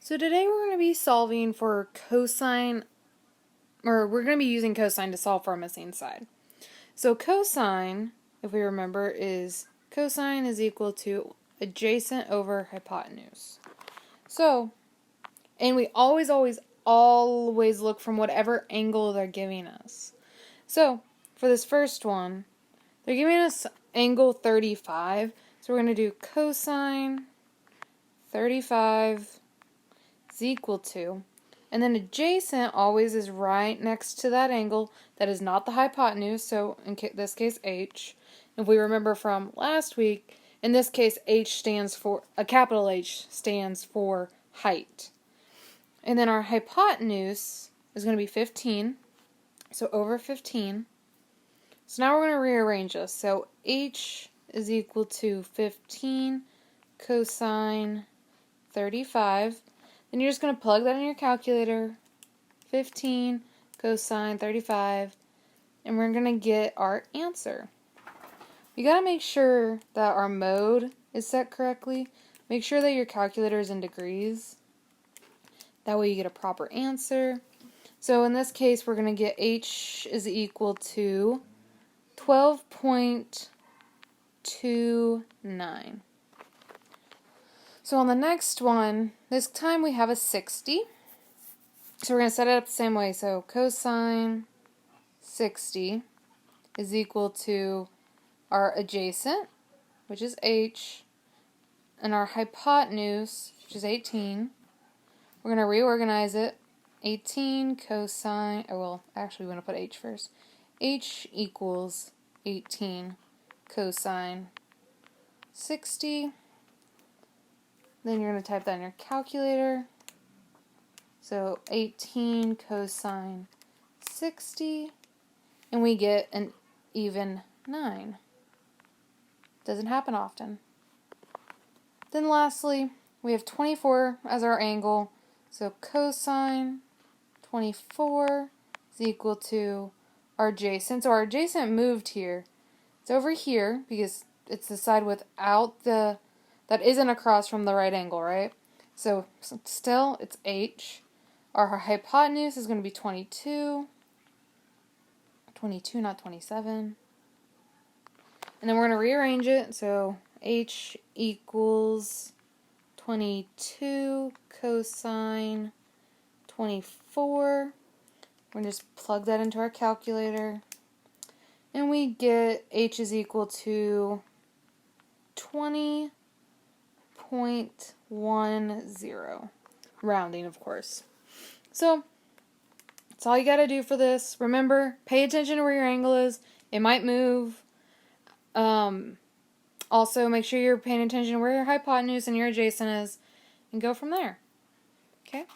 So today we're going to be solving for cosine, or we're going to be using cosine to solve for our missing side. So cosine, if we remember, is cosine is equal to adjacent over hypotenuse. So, and we always look from whatever angle they're giving us. So, for this first one, they're giving us angle 35. So we're going to do cosine 35 is equal to, and then adjacent always is right next to that angle that is not the hypotenuse, so in this case h. If we remember from last week, in this case h stands for, a capital H stands for height. And then our hypotenuse is going to be 15, so over 15. So now we're going to rearrange this. So h is equal to 15 cosine 35. Then you're just going to plug that in your calculator, 15 cosine 35, and we're going to get our answer. You got to make sure that our mode is set correctly. Make sure that your calculator is in degrees. That way you get a proper answer. So in this case, we're going to get h is equal to 12.29. So on the next one, this time we have a 60. So we're going to set it up the same way. So cosine 60 is equal to our adjacent, which is h, and our hypotenuse, which is 18. We're going to reorganize it. 18 cosine, actually we want to put h first. H equals 18 cosine 60. Then you're going to type that in your calculator. So 18 cosine 60, and we get an even 9. Doesn't happen often. Then lastly, we have 24 as our angle. So cosine 24 is equal to our adjacent. So our adjacent moved here. It's over here because it's the side without that isn't across from the right angle, right? So still, it's h. Our hypotenuse is going to be 22. 22, not 27. And then we're going to rearrange it. So h equals 22 cosine 24. We're going to just plug that into our calculator. And we get h is equal to 20.10. Rounding, of course. So, that's all you got to do for this. Remember, pay attention to where your angle is. It might move. Also, make sure you're paying attention to where your hypotenuse and your adjacent is, and go from there. Okay?